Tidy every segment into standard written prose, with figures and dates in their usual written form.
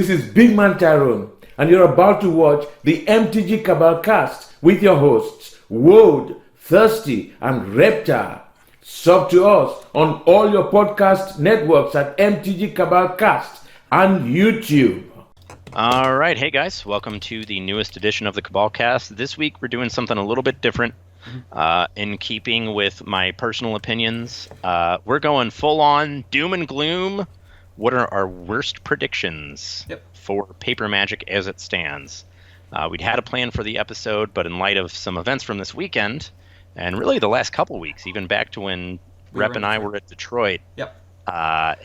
This is Big Man Tyrone, and you're about to watch the MtG Cabal cast with your hosts, Woad, Thirsty, and Reptile. Sub to us on all your podcast networks at MtG Cabal Cast and YouTube. All right. Hey, guys. Welcome to the newest edition of the Cabal Cast. This week, we're doing something a little bit different. In keeping with my personal opinions, we're going full-on doom and gloom. What are our worst predictions for Paper Magic as it stands? We'd had a plan for the episode, but in light of some events from this weekend, and really the last couple weeks, even back to when Rep and I were at Detroit, got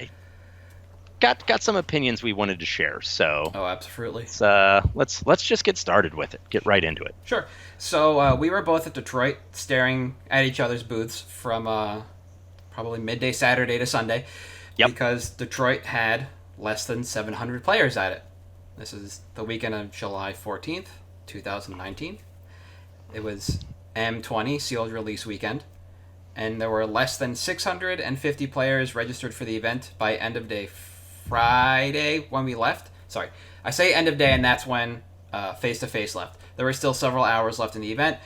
some opinions we wanted to share. So, absolutely. Let's just get started with it. Get right into it. Sure. So we were both at Detroit, staring at each other's booths from probably midday Saturday to Sunday. Because Detroit had less than 700 players at it. This is the weekend of July 14th, 2019. It was M20 sealed release weekend, and there were less than 650 players registered for the event by end of day Friday when we left. Sorry, I say end of day, and that's when face-to-face left. There were still several hours left in the event,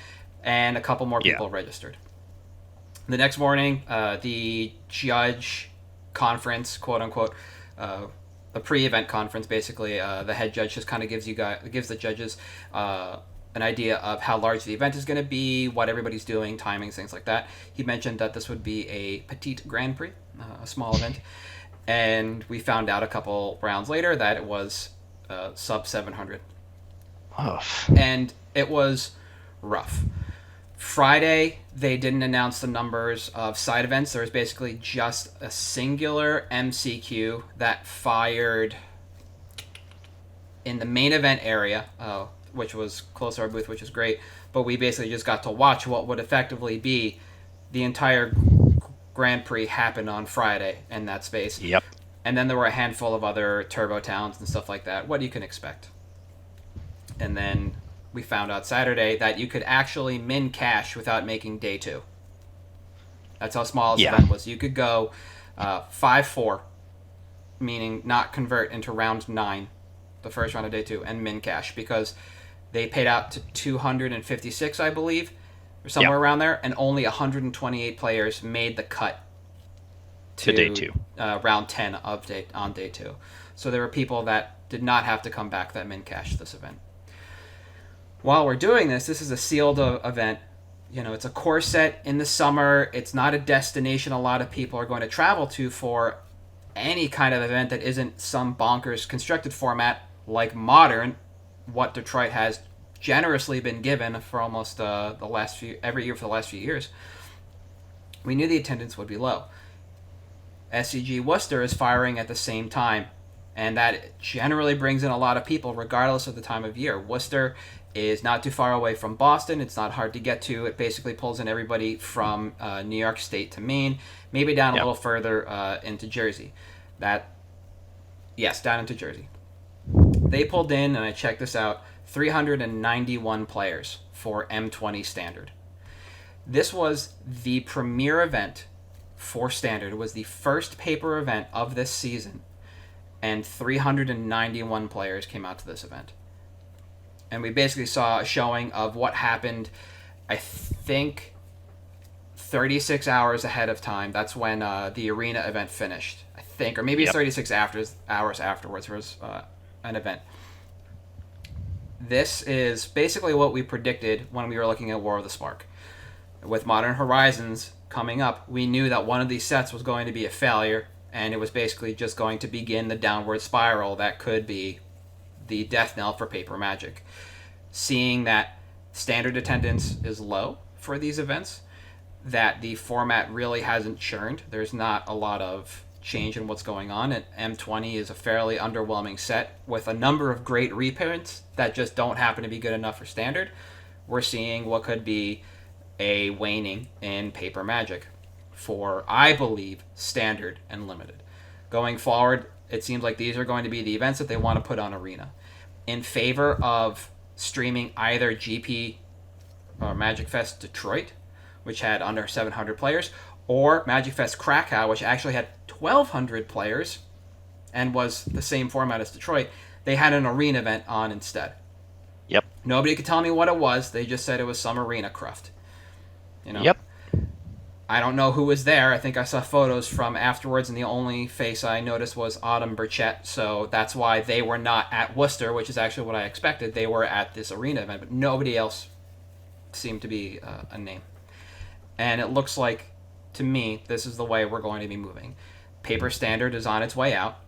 and a couple more people registered. The next morning, the judge conference, quote unquote, the pre-event conference, basically, the head judge just kind of gives the judges an idea of how large the event is going to be, what everybody's doing, timings, things like that. He mentioned that this would be a petite Grand Prix, a small event, and we found out a couple rounds later that it was sub 700. And it was rough. Friday, they didn't announce the numbers of side events. There was basically just a singular MCQ that fired in the main event area, which was close to our booth, which is great. But we basically just got to watch what would effectively be the entire Grand Prix happen on Friday in that space. And then there were a handful of other turbo towns and stuff like that. What you can expect. And then we found out Saturday that you could actually min cash without making day 2. That's how small this event was. You could go 5-4, meaning not convert into round 9, the first round of day 2, and min cash, because they paid out to 256, I believe, or somewhere around there, and only 128 players made the cut to day 2, round 10 of on day 2. So there were people that did not have to come back that min cash this event. While we're doing this is a sealed event. You know, it's a core set in the summer. It's not a destination a lot of people are going to travel to for any kind of event that isn't some bonkers constructed format like Modern, what Detroit has generously been given for almost every year for the last few years. We knew the attendance would be low. SCG Worcester is firing at the same time, and that generally brings in a lot of people regardless of the time of year. Worcester is not too far away from Boston. It's not hard to get to. It basically pulls in everybody from New York State to Maine, maybe down a little further into Jersey. Down into Jersey. They pulled in, and I checked this out, 391 players for M20 Standard. This was the premier event for Standard. It was the first paper event of this season, and 391 players came out to this event. And we basically saw a showing of what happened, I think, 36 hours ahead of time. That's when the arena event finished, I think. Or maybe it's 36 hours afterwards. There was an event. This is basically what we predicted when we were looking at War of the Spark. With Modern Horizons coming up, we knew that one of these sets was going to be a failure, and it was basically just going to begin the downward spiral that could be the death knell for Paper Magic. Seeing that standard attendance is low for these events, that the format really hasn't churned, there's not a lot of change in what's going on, and M20 is a fairly underwhelming set with a number of great reprints that just don't happen to be good enough for standard. We're seeing what could be a waning in Paper Magic for, I believe, standard and limited. Going forward, it seems like these are going to be the events that they want to put on Arena, in favor of streaming either GP or Magic Fest Detroit, which had under 700 players, or Magic Fest Krakow, which actually had 1,200 players and was the same format as Detroit. they had an arena event on instead. Yep. Nobody could tell me what it was. They just said it was some arena cruft. Yep. I don't know who was there. I think I saw photos from afterwards, and the only face I noticed was Autumn Burchett, so that's why they were not at Worcester, which is actually what I expected. They were at this arena event, but nobody else seemed to be a name. And it looks like, to me, this is the way we're going to be moving. Paper Standard is on its way out,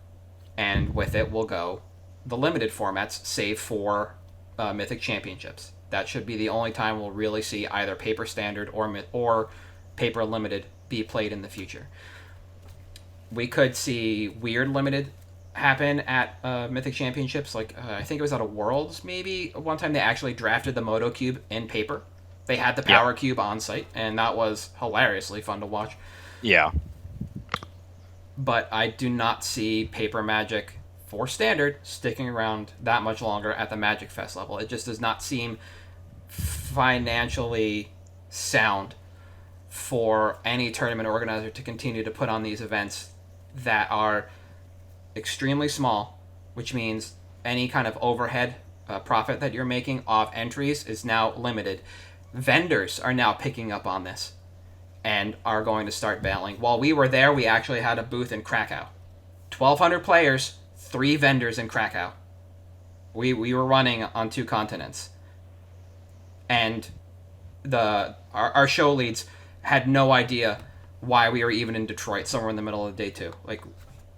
and with it will go the limited formats, save for Mythic Championships. That should be the only time we'll really see either Paper Standard or Paper Limited be played in the future. We could see weird Limited happen at Mythic Championships. Like, I think it was at a Worlds, maybe. One time they actually drafted the Moto Cube in paper. They had the Power Cube on site, and that was hilariously fun to watch. Yeah. But I do not see Paper Magic for Standard sticking around that much longer at the Magic Fest level. It just does not seem financially sound for any tournament organizer to continue to put on these events that are extremely small, which means any kind of overhead profit that you're making off entries is now limited. Vendors are now picking up on this and are going to start bailing. While we were there, we actually had a booth in Krakow. 1,200 players, 3 vendors in Krakow. We were running on 2 continents. And our show leads had no idea why we were even in Detroit somewhere in the middle of day 2. Like,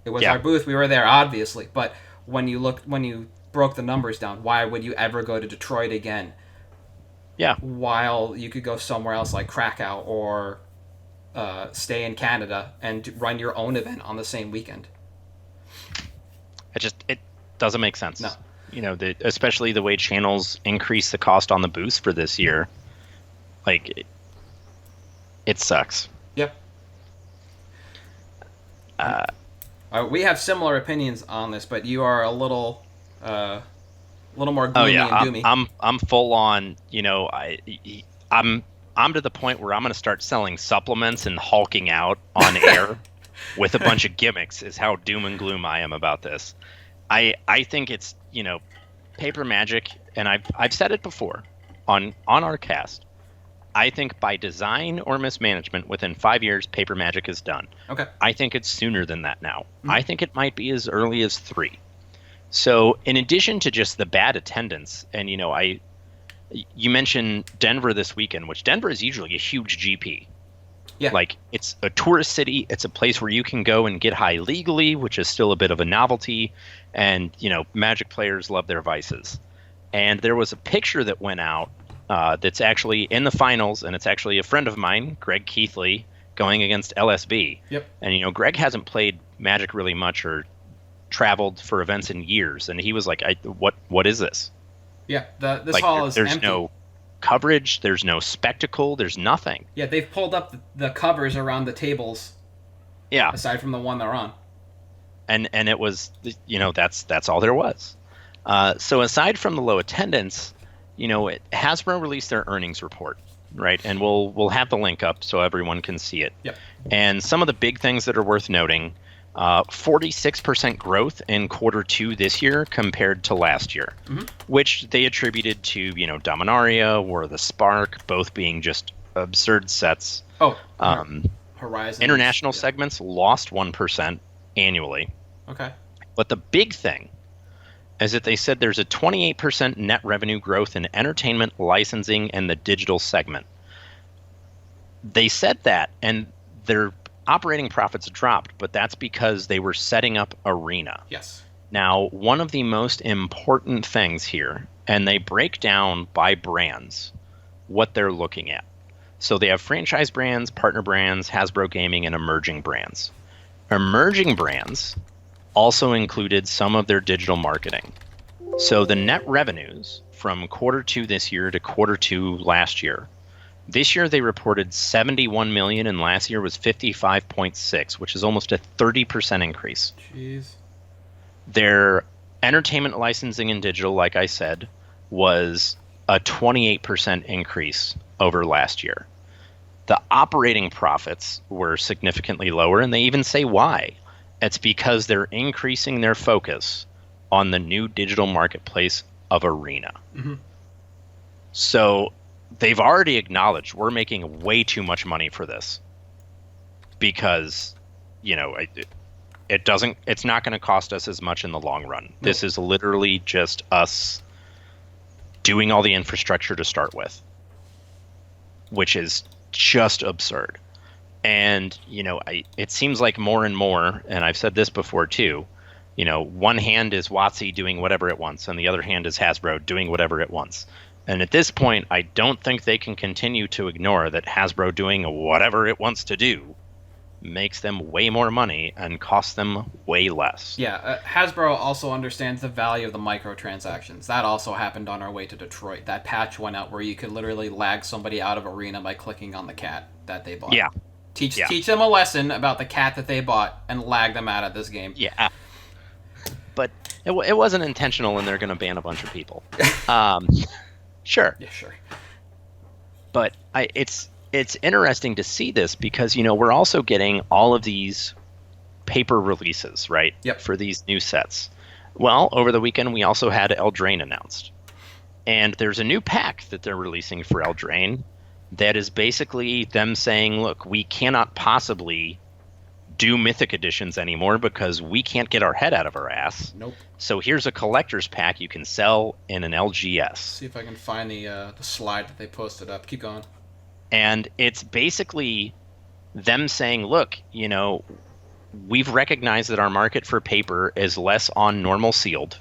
it was our booth, we were there obviously, but when you broke the numbers down, why would you ever go to Detroit again? Yeah. While you could go somewhere else like Krakow or stay in Canada and run your own event on the same weekend. It doesn't make sense. No. Especially the way channels increase the cost on the booths for this year. Like, it sucks. Yep. We have similar opinions on this, but you are a little more gloomy and doomy. I'm full on. I'm to the point where I'm going to start selling supplements and hulking out on air with a bunch of gimmicks. Is how doom and gloom I am about this. I think it's Paper Magic, and I've said it before on our cast. I think by design or mismanagement, within 5 years, Paper Magic is done. Okay. I think it's sooner than that now. Mm-hmm. I think it might be as early as 3. So in addition to just the bad attendance, and you mentioned Denver this weekend, which Denver is usually a huge GP. Yeah. Like, it's a tourist city. It's a place where you can go and get high legally, which is still a bit of a novelty. And, Magic players love their vices. And there was a picture that went out that's actually in the finals, and it's actually a friend of mine, Greg Keithley, going against LSB. Yep. And, Greg hasn't played Magic really much or traveled for events in years. And he was like, what is this? Yeah, this hall is there's empty. No coverage, there's no spectacle, there's nothing. Yeah, they've pulled up the covers around the tables. Yeah. Aside from the one they're on. And it was, that's all there was. So aside from the low attendance, Hasbro released their earnings report, right? And we'll have the link up so everyone can see it. Yep. And some of the big things that are worth noting, 46% growth in Q2 this year compared to last year, mm-hmm. which they attributed to, Dominaria, War of the Spark, both being just absurd sets. Oh, Horizon. International segments lost 1% annually. Okay. But the big thing is that they said there's a 28% net revenue growth in entertainment, licensing, and the digital segment. They said that, and their operating profits dropped, but that's because they were setting up Arena. Yes. Now, one of the most important things here, and they break down by brands what they're looking at. So they have franchise brands, partner brands, Hasbro Gaming, and emerging brands. Emerging brands also included some of their digital marketing. So the net revenues from Q2 this year to Q2 last year, this year they reported 71 million and last year was 55.6, which is almost a 30% increase. Jeez. Their entertainment licensing and digital, like I said, was a 28% increase over last year. The operating profits were significantly lower, and they even say why. It's because they're increasing their focus on the new digital marketplace of Arena. So they've already acknowledged we're making way too much money for this because, it's not going to cost us as much in the long run. Nope. This is literally just us doing all the infrastructure to start with, which is just absurd. And, it seems like more and more, and I've said this before too, one hand is WotC doing whatever it wants, and the other hand is Hasbro doing whatever it wants. And at this point, I don't think they can continue to ignore that Hasbro doing whatever it wants to do makes them way more money and costs them way less. Yeah, Hasbro also understands the value of the microtransactions. That also happened on our way to Detroit. That patch went out where you could literally lag somebody out of Arena by clicking on the cat that they bought. Yeah. Teach them a lesson about the cat that they bought and lag them out of this game. Yeah. But it wasn't intentional, and they're going to ban a bunch of people. Sure. Yeah, sure. But it's interesting to see this because, we're also getting all of these paper releases, right? Yep. For these new sets. Well, over the weekend, we also had Eldraine announced. And there's a new pack that they're releasing for Eldraine that is basically them saying, look, we cannot possibly do Mythic Editions anymore because we can't get our head out of our ass. Nope. So here's a collector's pack you can sell in an LGS. See if I can find the slide that they posted up. Keep going. And it's basically them saying, look, we've recognized that our market for paper is less on normal sealed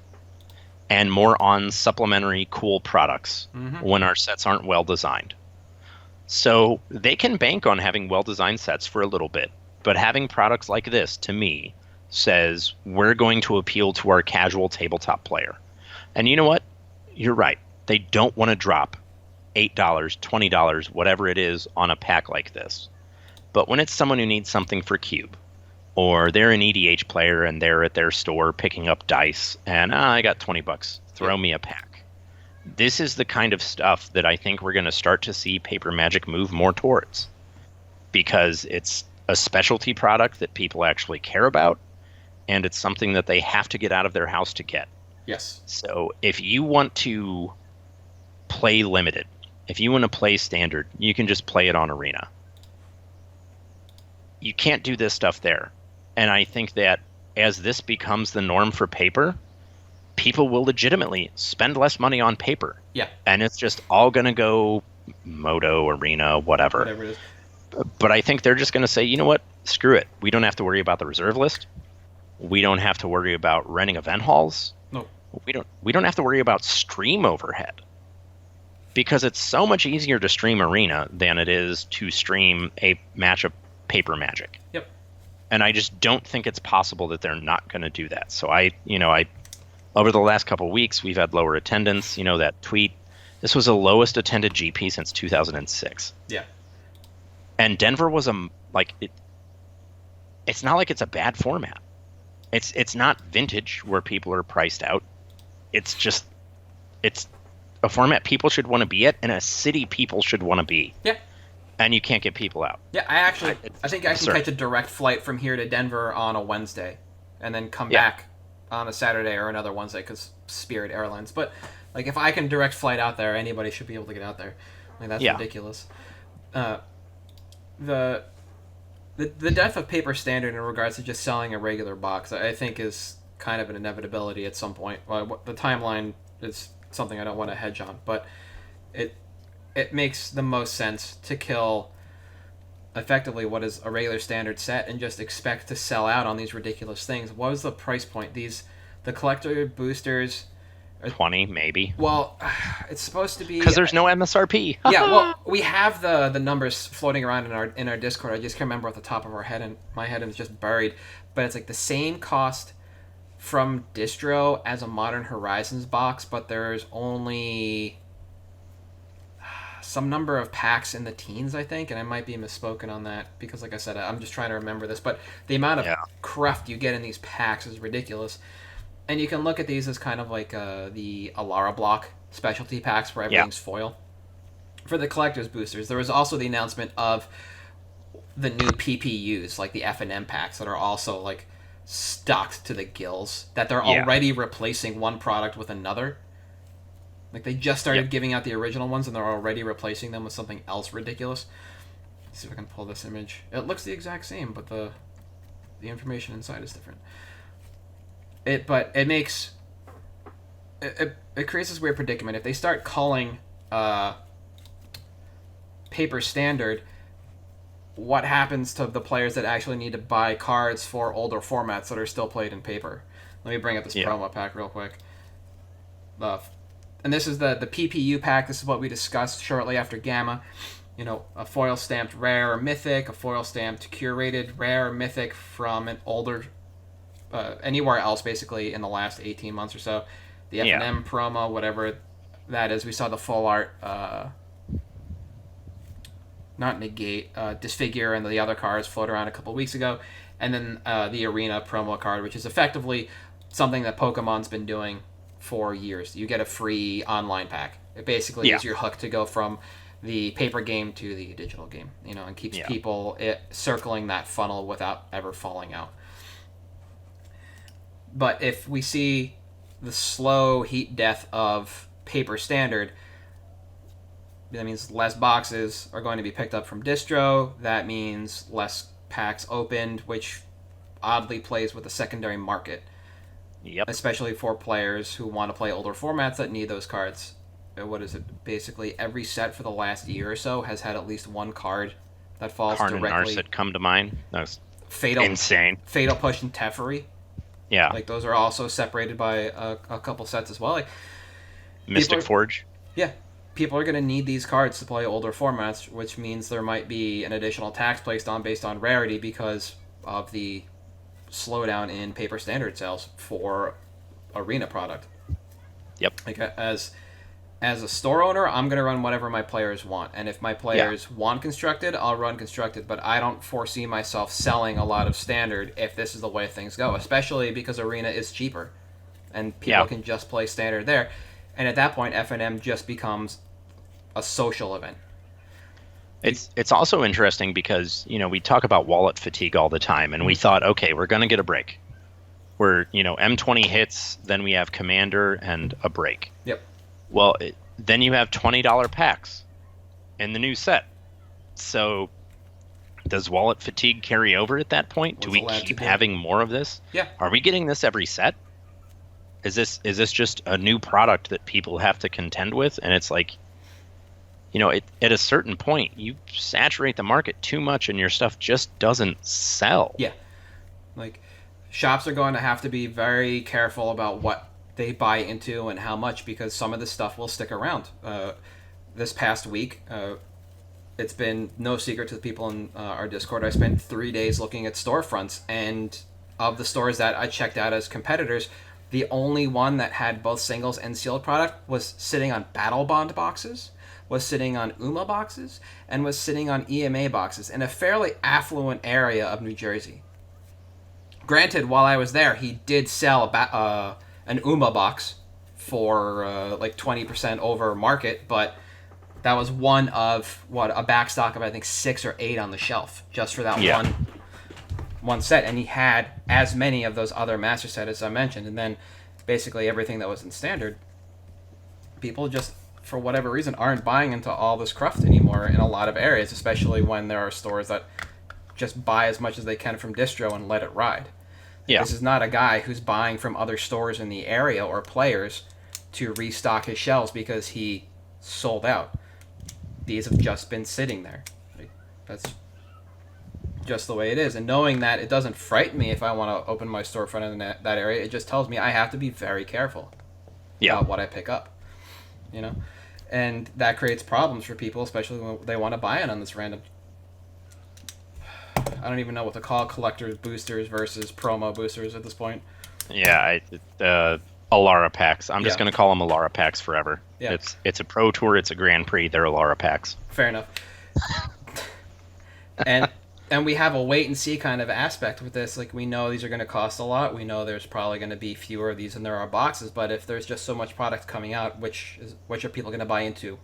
and more on supplementary cool products when our sets aren't well designed. So they can bank on having well-designed sets for a little bit, but having products like this, to me, says we're going to appeal to our casual tabletop player. And you know what? You're right. They don't want to drop $8, $20, whatever it is, on a pack like this. But when it's someone who needs something for Cube, or they're an EDH player and they're at their store picking up dice, and I got $20, throw me a pack. This is the kind of stuff that I think we're going to start to see Paper Magic move more towards, because it's a specialty product that people actually care about, and it's something that they have to get out of their house to get. Yes. So if you want to play limited, if you want to play standard, you can just play it on Arena. You can't do this stuff there. And I think that as this becomes the norm for paper, people will legitimately spend less money on paper. Yeah. And it's just all going to go Moto, Arena, whatever. Whatever it is. But I think they're just going to say, you know what? Screw it. We don't have to worry about the reserve list. We don't have to worry about renting event halls. No. We don't have to worry about stream overhead. Because it's so much easier to stream Arena than it is to stream a match of Paper Magic. Yep. And I just don't think it's possible that they're not going to do that. So I over the last couple of weeks, we've had lower attendance. That tweet. This was the lowest attended GP since 2006. Yeah. And Denver was it's not like it's a bad format. It's not Vintage where people are priced out. It's a format people should want to be at, and a city people should want to be. Yeah. And you can't get people out. Yeah, I think I can catch a direct flight from here to Denver on a Wednesday, and then come back on a Saturday or another Wednesday because Spirit Airlines. But if I can direct flight out there, anybody should be able to get out there. That's ridiculous. The death of paper standard in regards to just selling a regular box, I think, is kind of an inevitability at some point. Well, the timeline is something I don't want to hedge on, but it makes the most sense to kill effectively what is a regular standard set and just expect to sell out on these ridiculous things. What was the price point? The collector boosters are 20 maybe. Well, it's supposed to be because there's no MSRP. Yeah, well, we have the numbers floating around in our Discord. I just can't remember off the top of my head, and it's just buried. But it's the same cost from distro as a Modern Horizons box, but there's only some number of packs in the teens, I think, and I might be misspoken on that because, like I said, I'm just trying to remember this, but the amount of cruft you get in these packs is ridiculous. And you can look at these as kind of like the Alara block specialty packs where everything's foil. For the collector's boosters, there was also the announcement of the new PPUs, like the F&M packs that are also stocked to the gills that they're already replacing one product with another. Like, they just started giving out the original ones, and they're already replacing them with something else ridiculous. Let's see if I can pull this image. It looks the exact same, but the information inside is different. It makes... It creates this weird predicament. If they start calling paper standard, what happens to the players that actually need to buy cards for older formats that are still played in paper? Let me bring up this promo pack real quick. And this is the PPU pack. This is what we discussed shortly after Gamma. You know, a foil stamped rare or mythic, a foil stamped curated rare or mythic from an older, anywhere else basically in the last 18 months or so. The F&M promo, whatever that is. We saw the full art, not negate, disfigure, and the other cards float around a couple weeks ago. And then the arena promo card, which is effectively something that Pokemon's been doing for years. You get a free online pack. It basically is your hook to go from the paper game to the digital game, you know, and keeps people circling that funnel without ever falling out. But if we see the slow heat death of paper standard, that means less boxes are going to be picked up from distro. That means less packs opened, which oddly plays with the secondary market. Yep. Especially for players who want to play older formats that need those cards. What is it? Basically, every set for the last year or so has had at least one card that falls Karn directly. and Narset come to mind. That's Fatal, insane. Fatal Push and Teferi. Yeah. Like, those are also separated by a couple sets as well. Like, Mystic Forge. Yeah. People are going to need these cards to play older formats, which means there might be an additional tax placed on based on rarity because of the slowdown in paper standard sales for arena product. Yep. Like, as a store owner, I'm going to run whatever my players want. And if my players want constructed, I'll run constructed. But I don't foresee myself selling a lot of standard if this is the way things go, especially because arena is cheaper. And people can just play standard there. And at that point, F&M just becomes a social event. It's also interesting because, you know, we talk about wallet fatigue all the time. And we thought, okay, we're going to get a break. Where, you know, M20 hits, then we have Commander and a break. Yep. Well, then you have $20 packs in the new set. So does wallet fatigue carry over at that point? Do we keep having more of this? Yeah. Are we getting this every set? Is this just a new product that people have to contend with? And it's like, you know, at a certain point, you saturate the market too much and your stuff just doesn't sell. Yeah. Like, shops are going to have to be very careful about what they buy into and how much, because some of this stuff will stick around. This past week, it's been no secret to the people in our Discord, I spent 3 days looking at storefronts, and of the stores that I checked out as competitors, the only one that had both singles and sealed product was sitting on Battle Bond boxes, was sitting on UMA boxes, and was sitting on EMA boxes in a fairly affluent area of New Jersey. Granted, while I was there, he did sell an UMA box for like 20% over market, but that was one of a backstock of I think 6 or 8 on the shelf just for that one set, and he had as many of those other master sets as I mentioned, and then basically everything that was in standard. People just, for whatever reason, aren't buying into all this cruft anymore in a lot of areas, especially when there are stores that just buy as much as they can from distro and let it ride. Yeah. This is not a guy who's buying from other stores in the area or players to restock his shelves because he sold out. These have just been sitting there. Like, that's just the way it is. And knowing that, it doesn't frighten me if I want to open my storefront in that area. It just tells me I have to be very careful about what I pick up. You know? And that creates problems for people, especially when they want to buy it on this random... I don't even know what to call collectors boosters versus promo boosters at this point. Yeah, Alara packs. I'm just going to call them Alara packs forever. Yeah. It's a Pro Tour, it's a Grand Prix, they're Alara packs. Fair enough. And we have a wait and see kind of aspect with this. Like, we know these are going to cost a lot. We know there's probably going to be fewer of these than there are boxes. But if there's just so much product coming out, which are people going to buy into?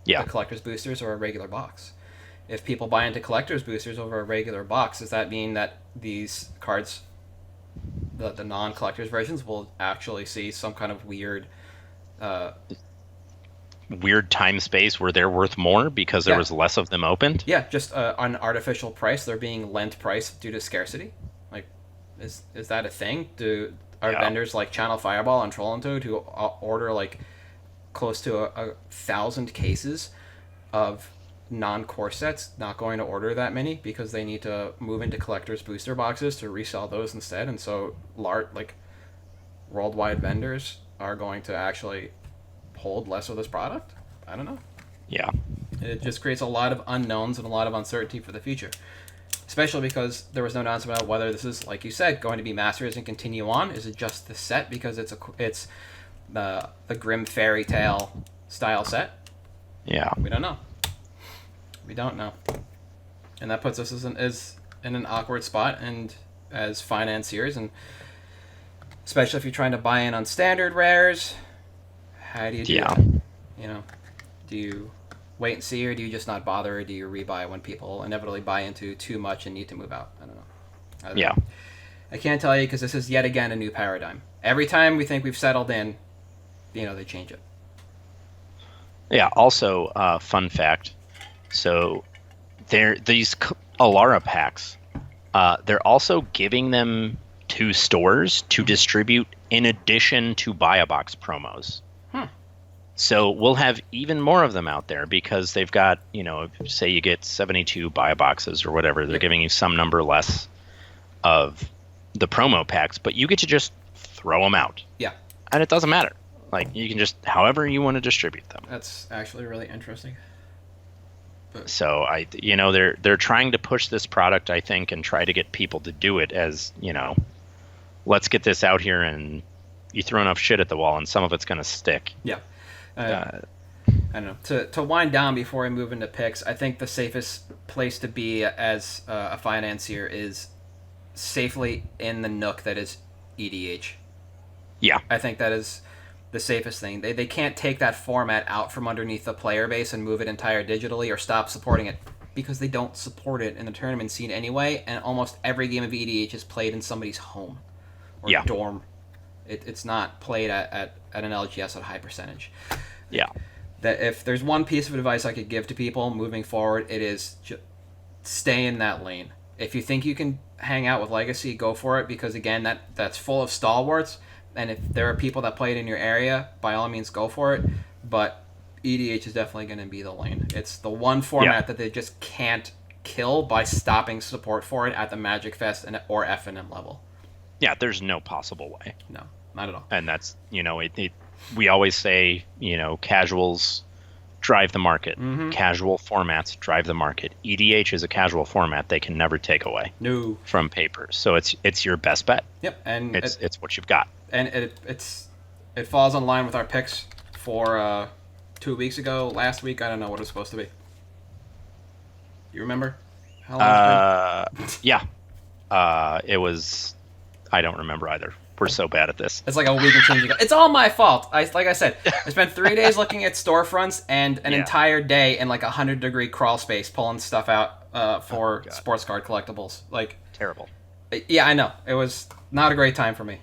Yeah. The collector's boosters or a regular box? If people buy into collector's boosters over a regular box, does that mean that these cards the non-collector's versions will actually see some kind of weird time space where they're worth more because there was less of them opened. Just an artificial price. They're being lent price due to scarcity. Like, is that a thing? Are vendors like Channel Fireball and Troll and Toad who order like close to 1,000 cases of non-core sets not going to order that many because they need to move into collector's booster boxes to resell those instead, and so worldwide vendors are going to actually hold less of this product? I don't know. Yeah. It just creates a lot of unknowns and a lot of uncertainty for the future, especially because there was no announcement about whether this is, like you said, going to be Masters and continue on. Is it just the set because it's the Grim Fairy Tale style set? Yeah. We don't know. We don't know, and that puts us in an awkward spot, and as financiers, and especially if you're trying to buy in on standard rares, how do you do that? You know, do you wait and see, or do you just not bother, or do you rebuy when people inevitably buy into too much and need to move out? I don't know. I can't tell you because this is yet again a new paradigm. Every time we think we've settled in, they change it. Yeah. Also, fun fact. So, these Alara packs. They're also giving them to stores to distribute in addition to buy-a-box promos. So we'll have even more of them out there because they've got, say you get 72 buy-a-boxes or whatever, they're giving you some number less of the promo packs, but you get to just throw them out. Yeah. And it doesn't matter. Like, you can just, however you want to distribute them. That's actually really interesting. So they're trying to push this product, I think, and try to get people to do it as, let's get this out here, and you throw enough shit at the wall and some of it's going to stick. Yeah. I don't know. To wind down before I move into picks, I think the safest place to be as a financier is safely in the nook that is EDH. Yeah. I think that is the safest thing. They can't take that format out from underneath the player base and move it entire digitally or stop supporting it because they don't support it in the tournament scene anyway, and almost every game of EDH is played in somebody's home or dorm. It's not played at an LGS at a high percentage. Yeah. That if there's one piece of advice I could give to people moving forward, it is stay in that lane. If you think you can hang out with Legacy, go for it, because again, that's full of stalwarts. And if there are people that play it in your area, by all means, go for it. But EDH is definitely going to be the lane. It's the one format that they just can't kill by stopping support for it at the Magic Fest or FNM level. Yeah, there's no possible way. No, not at all. And that's, we always say, casuals drive the market. Mm-hmm. Casual formats drive the market. EDH is a casual format they can never take away from paper. So it's your best bet. Yep, and it's what you've got. And it falls in line with our picks for 2 weeks ago, last week. I don't know what it's supposed to be. You remember how long it's been? Yeah. It was. I don't remember either. We're so bad at this. It's like a week and change ago. It's all my fault. Like I said, I spent 3 days looking at storefronts and an entire day in like 100-degree crawl space pulling stuff out for sports card collectibles. Like, terrible. Yeah, I know. It was not a great time for me.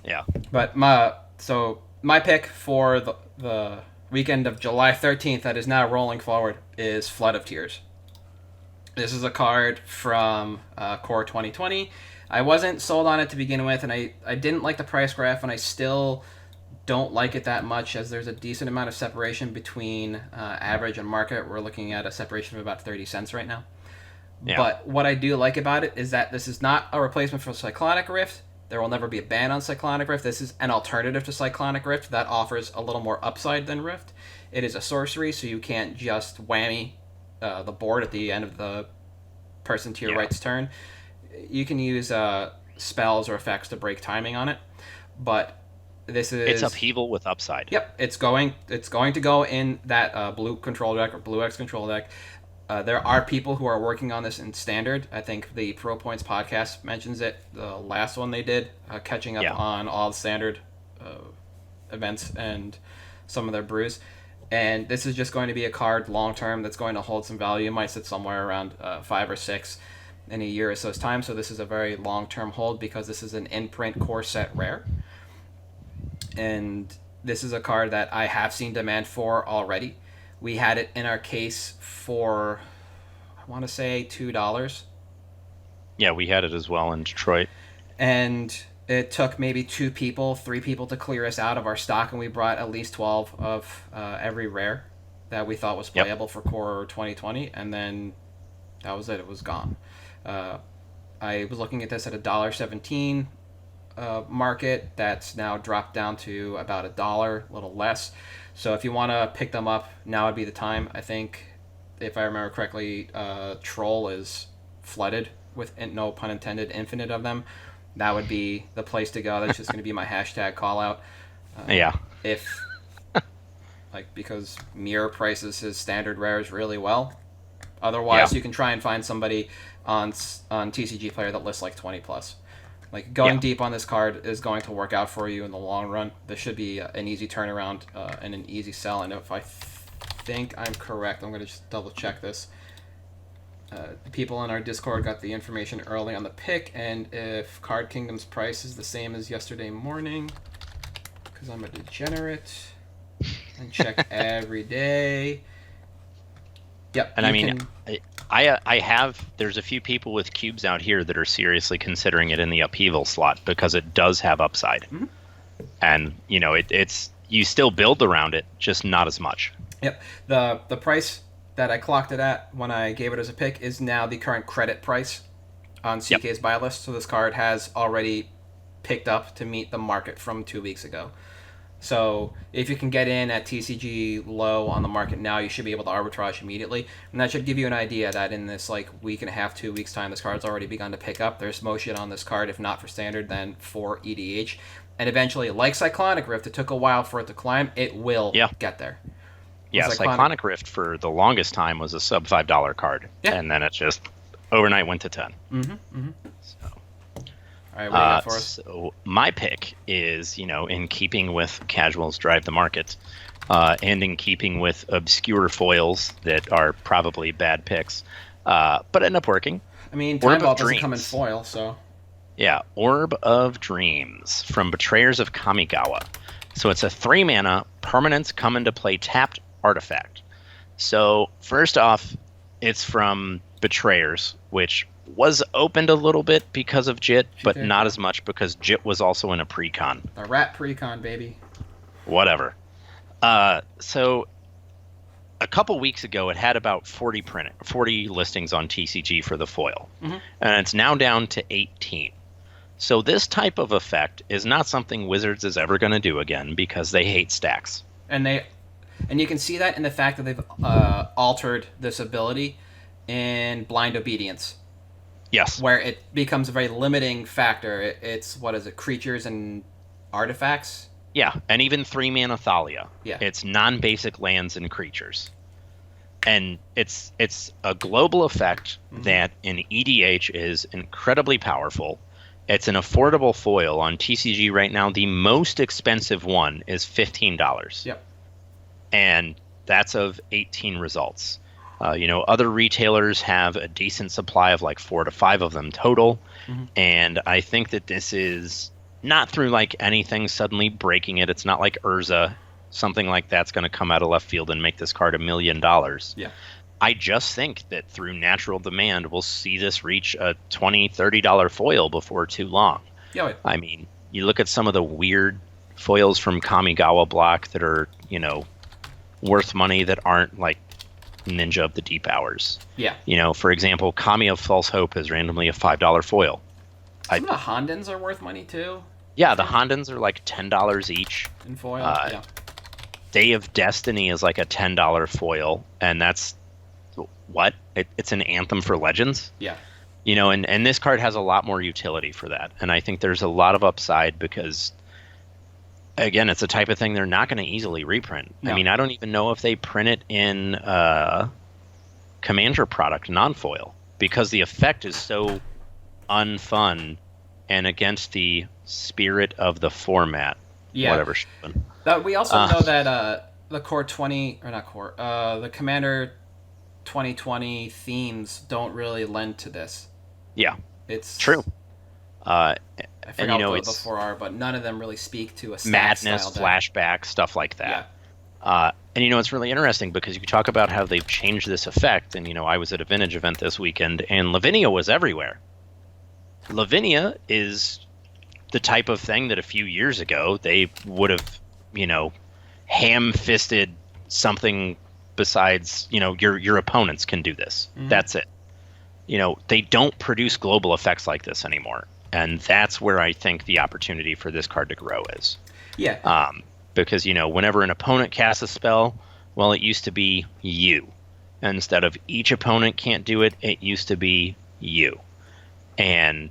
Yeah. But my pick for the weekend of July 13th that is now rolling forward is Flood of Tears. This is a card from Core 2020. I wasn't sold on it to begin with, and I didn't like the price graph, and I still don't like it that much, as there's a decent amount of separation between average and market. We're looking at a separation of about 30 cents right now. Yeah. But what I do like about it is that this is not a replacement for Cyclonic Rift. There will never be a ban on Cyclonic Rift. This is an alternative to Cyclonic Rift that offers a little more upside than Rift. It is a sorcery, so you can't just whammy the board at the end of the person to your right's turn. You can use spells or effects to break timing on it, but it's upheaval with upside. Yep, it's going to go in that blue control deck or blue X control deck. There are people who are working on this in standard. I think the Pro Points podcast mentions it. The last one they did, catching up on all the standard events and some of their brews. And this is just going to be a card long term that's going to hold some value. It might sit somewhere around 5 or 6. in a year or so's time. So this is a very long-term hold because this is an in-print core set rare. And this is a card that I have seen demand for already. We had it in our case for, I want to say, $2. Yeah, we had it as well in Detroit. And it took maybe 2 people, 3 people to clear us out of our stock, and we brought at least 12 of every rare that we thought was playable for Core 2020, and then that was it. It was gone. I was looking at this at $1.17 market. That's now dropped down to about $1, a little less. So if you want to pick them up, now would be the time. I think, if I remember correctly, Troll is flooded with, no pun intended, infinite of them. That would be the place to go. That's just going to be my hashtag call out. If, because Mirror prices his standard rares really well. Otherwise, you can try and find somebody on TCG Player that lists 20 plus. Going deep on this card is going to work out for you in the long run. This should be an easy turnaround and an easy sell. And if I think I'm correct, I'm going to just double check this. The people in our Discord got the information early on the pick, and if Card Kingdom's price is the same as yesterday morning, because I'm a degenerate and check every day. Yep. And I have, there's a few people with cubes out here that are seriously considering it in the upheaval slot because it does have upside. Mm-hmm. And, it's, you still build around it, just not as much. Yep. The price that I clocked it at when I gave it as a pick is now the current credit price on CK's buy list. So this card has already picked up to meet the market from 2 weeks ago. So if you can get in at TCG low on the market now, you should be able to arbitrage immediately. And that should give you an idea that in this week and a half, 2 weeks time, this card's already begun to pick up. There's motion on this card, if not for standard, then for EDH. And eventually, like Cyclonic Rift, it took a while for it to climb. It will get there. Yeah, Cyclonic Rift for the longest time was a sub $5 card. Yeah. And then it just overnight went to 10. Mm-hmm. Mm-hmm. So. All right, what do you got for us? So my pick is, in keeping with casuals drive the market, and in keeping with obscure foils that are probably bad picks, but end up working. I mean, Time Vault doesn't come in foil, so. Yeah, Orb of Dreams from Betrayers of Kamigawa. So it's a 3-mana permanent come into play tapped artifact. So first off, it's from Betrayers, which was opened a little bit because of JIT, but not as much because JIT was also in a precon. A rat precon, baby. Whatever. So a couple weeks ago, it had about 40 listings on TCG for the foil, and it's now down to 18. So this type of effect is not something Wizards is ever going to do again because they hate stacks. And you can see that in the fact that they've altered this ability in Blind Obedience. Yes. Where it becomes a very limiting factor. It's, creatures and artifacts? Yeah, and even 3-mana Thalia. Yeah. It's non-basic lands and creatures. And it's a global effect that in EDH is incredibly powerful. It's an affordable foil. On TCG right now, the most expensive one is $15. Yep. And that's of 18 results. Other retailers have a decent supply of 4 to 5 of them total. And I think that this is not through anything suddenly breaking it. It's not like Urza, something like that's going to come out of left field and make this card $1 million. Yeah. I just think that through natural demand, we'll see this reach a $20, $30 foil before too long. Yeah. I mean, you look at some of the weird foils from Kamigawa block that are, worth money that aren't Ninja of the Deep Hours. Yeah. For example, Kami of False Hope is randomly a $5 foil. Some of the Hondens are worth money too. Yeah, the Hondens are $10 each. In foil, yeah. Day of Destiny is a $10 foil, and that's what? It's an Anthem for Legends? Yeah. And this card has a lot more utility for that. And I think there's a lot of upside because, again, it's the type of thing they're not going to easily reprint. No. I mean, I don't even know if they print it in Commander product, non-foil, because the effect is so unfun and against the spirit of the format. Yeah. Whatever. We also know that the Core 20, or not Core, the Commander 2020 themes don't really lend to this. Yeah, It's true. I And forgot what the it's four are, but none of them really speak to a madness, style deck. flashback, stuff like Yeah. that. And it's really interesting because you talk about how they've changed this effect. And I was at a vintage event this weekend, and Lavinia was everywhere. Lavinia is the type of thing that a few years ago they would have, ham-fisted something besides, your opponents can do this. Mhm. That's it. They don't produce global effects like this anymore. And that's where I think the opportunity for this card to grow is. Yeah. Because, whenever an opponent casts a spell, well, it used to be you. Instead of each opponent can't do it, it used to be you. And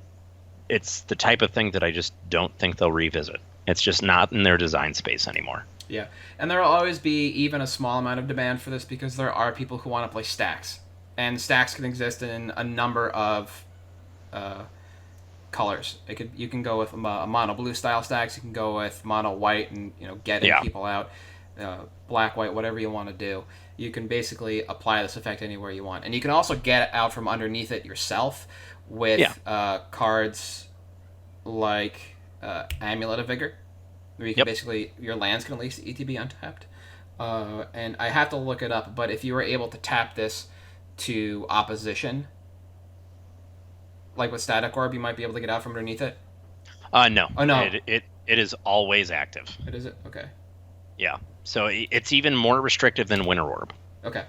it's the type of thing that I just don't think they'll revisit. It's just not in their design space anymore. Yeah. And there will always be even a small amount of demand for this because there are people who want to play stacks. And stacks can exist in a number of colors. You can go with a mono blue style stacks. You can go with mono white and getting people out, black white, whatever you want to do. You can basically apply this effect anywhere you want, and you can also get out from underneath it yourself with cards like Amulet of Vigor, where you can basically your lands can at least ETB untapped. And I have to look it up, but if you were able to tap this to opposition, like with Static Orb, you might be able to get out from underneath it? No. Oh, no. It is always active. It is it? Okay. Yeah. So it's even more restrictive than Winter Orb. Okay.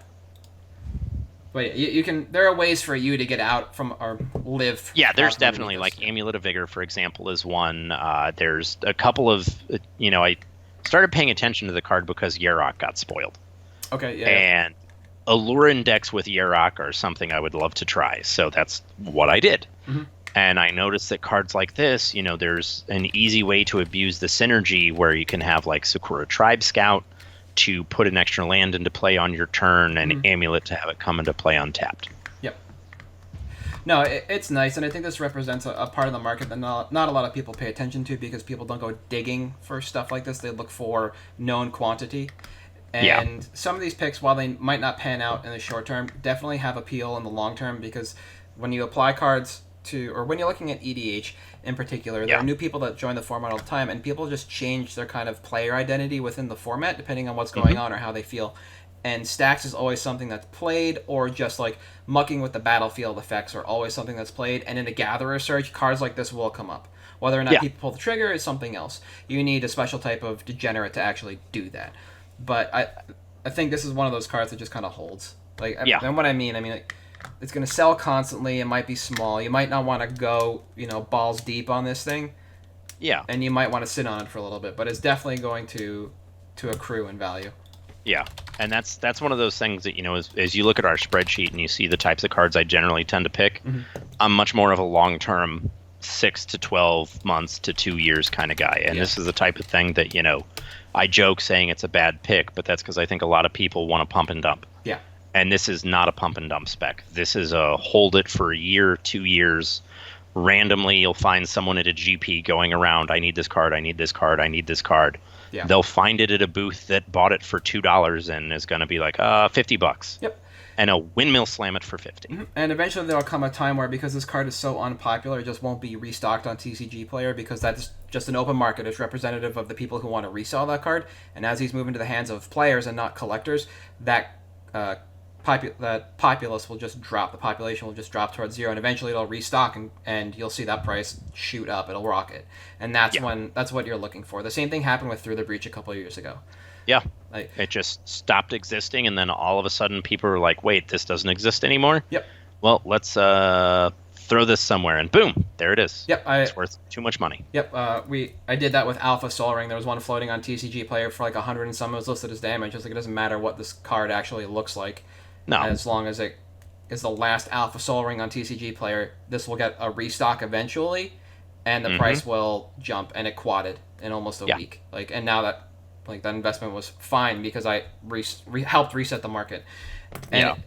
But yeah, you can. There are ways for you to get out from or live. Yeah, there's definitely like Amulet of Vigor, for example, is one. There's a couple of I started paying attention to the card because Yarok got spoiled. Okay. Yeah. And Allure Index with Yarok are something I would love to try. So that's what I did. Mm-hmm. And I noticed that cards like this, there's an easy way to abuse the synergy where you can have like Sakura Tribe Scout to put an extra land into play on your turn and Amulet to have it come into play untapped. Yep. No, it's nice, and I think this represents a part of the market that not a lot of people pay attention to because people don't go digging for stuff like this. They look for known quantity. And some of these picks, while they might not pan out in the short term, definitely have appeal in the long term because when you apply cards or when you're looking at EDH in particular, there are new people that join the format all the time, and people just change their kind of player identity within the format depending on what's going on or how they feel. And stacks is always something that's played, or just like mucking with the battlefield effects are always something that's played. And in a Gatherer search, cards like this will come up. Whether or not people pull the trigger is something else. You need a special type of degenerate to actually do that. But I think this is one of those cards that just kind of holds. And what I mean like, it's going to sell constantly. It might be small. You might not want to go, balls deep on this thing. Yeah. And you might want to sit on it for a little bit. But it's definitely going to accrue in value. Yeah. And that's one of those things that, as you look at our spreadsheet and you see the types of cards I generally tend to pick, I'm much more of a long-term 6 to 12 months to 2 years kind of guy. And this is the type of thing that, I joke saying it's a bad pick, but that's because I think a lot of people want to pump and dump. Yeah. And this is not a pump and dump spec. This is a hold it for a year, 2 years. Randomly, you'll find someone at a GP going around, I need this card, I need this card, I need this card. Yeah. They'll find it at a booth that bought it for $2 and is going to be like, $50. Yep. And a windmill slam it for 50. And eventually there'll come a time where, because this card is so unpopular, it just won't be restocked on TCG Player because that's just an open market. It's representative of the people who want to resell that card. And as these move into the hands of players and not collectors, that populace will just drop. The population will just drop towards zero, and eventually it'll restock, and you'll see that price shoot up. It'll rocket, and that's what you're looking for. The same thing happened with Through the Breach a couple of years ago. Yeah, it just stopped existing, and then all of a sudden people were like, wait, this doesn't exist anymore? Yep. Well, let's throw this somewhere, and boom, there it is. Yep. It's worth too much money. Yep. I did that with Alpha Soul Ring. There was one floating on TCG Player for like 100 and some. It was listed as damage. It's like, it doesn't matter what this card actually looks like. No. As long as it is the last Alpha Soul Ring on TCG Player, this will get a restock eventually, and the price will jump, and it quadded in almost a week. And now that that investment was fine because I helped reset the market. And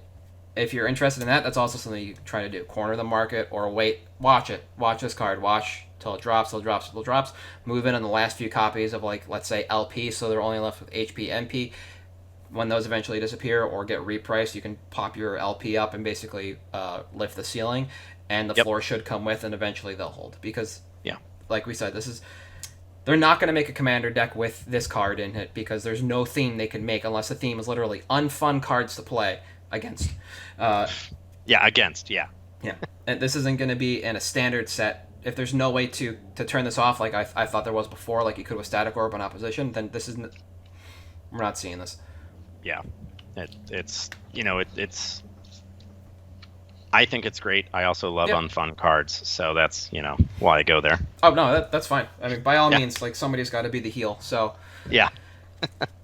if you're interested in that, that's also something you can try to do. Corner the market or watch it. Watch this card. Watch till it drops, till it drops, till it drops. Move in on the last few copies of, let's say, LP, so they're only left with HP, MP. When those eventually disappear or get repriced, you can pop your LP up and basically lift the ceiling. and the Yep. floor should come with, and eventually they'll hold. Because, Yeah. like we said, they're not going to make a commander deck with this card in it because there's no theme they can make unless the theme is literally unfun cards to play against. Against. Yeah. Yeah, and this isn't going to be in a standard set. If there's no way to turn this off like I thought there was before, like you could with Static Orb on opposition, then this isn't. We're not seeing this. Yeah. It's I think it's great. I also love unfun cards, so that's why I go there. Oh no, that's fine. I mean, by all Yeah. means, like somebody's got to be the heel. So Yeah.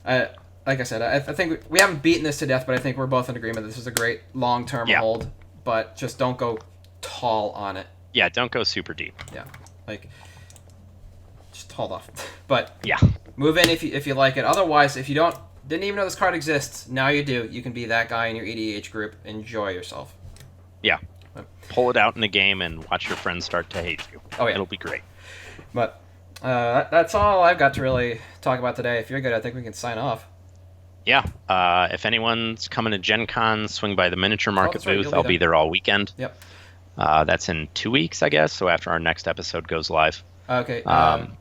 like I said, I think we haven't beaten this to death, but I think we're both in agreement. This is a great long-term hold, but just don't go tall on it. Yeah. Don't go super deep. Yeah, like just hold off. But Yeah. move in if you like it. Otherwise, if you didn't even know this card exists, now you do. You can be that guy in your EDH group. Enjoy yourself. Yeah. Pull it out in a game and watch your friends start to hate you. Oh, yeah. It'll be great. But that's all I've got to really talk about today. If you're good, I think we can sign off. Yeah. If anyone's coming to Gen Con, swing by the Miniature Market that's right, booth. you'll be I'll be there. there all weekend. Yep. That's in 2 weeks, I guess. So after our next episode goes live. Okay.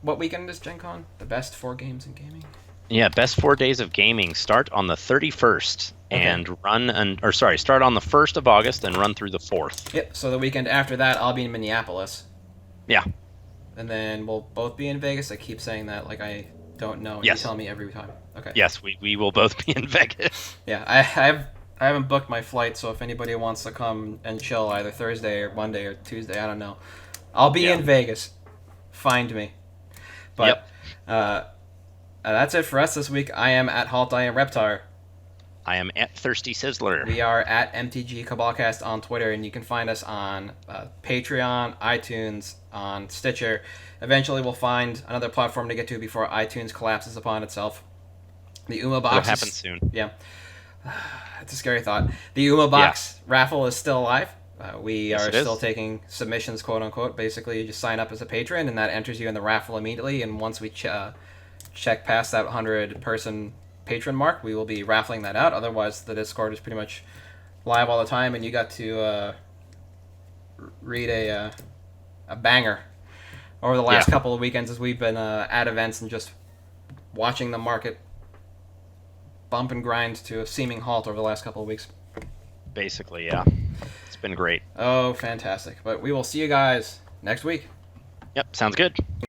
What weekend is Gen Con? The best 4 games in gaming? Yeah, best 4 days of gaming start on the 31st and start on the 1st of August and run through the 4th. Yep. So the weekend after that, I'll be in Minneapolis. Yeah. And then we'll both be in Vegas. I keep saying that like I don't know. And Yes. You tell me every time. Okay. Yes, we will both be in Vegas. Yeah. I haven't booked my flight, so if anybody wants to come and chill either Thursday or Monday or Tuesday, I don't know. I'll be in Vegas. Find me. But that's it for us this week. I am at Halt. I am Reptar. I am at Thirsty Sizzler. We are at MTG Cabalcast on Twitter, and you can find us on Patreon, iTunes, on Stitcher. Eventually, we'll find another platform to get to before iTunes collapses upon itself. The Uma box It'll happen soon. Yeah, it's a scary thought. The Uma box raffle is still alive. We are still taking submissions, quote unquote. Basically, you just sign up as a patron, and that enters you in the raffle immediately. And once we check past that 100-person patron mark, we will be raffling that out. Otherwise, the Discord is pretty much live all the time, and you got to read a banger over the last couple of weekends as we've been at events and just watching the market bump and grind to a seeming halt over the last couple of weeks. Basically, yeah. It's been great. Oh, fantastic. But we will see you guys next week. Yep, sounds good.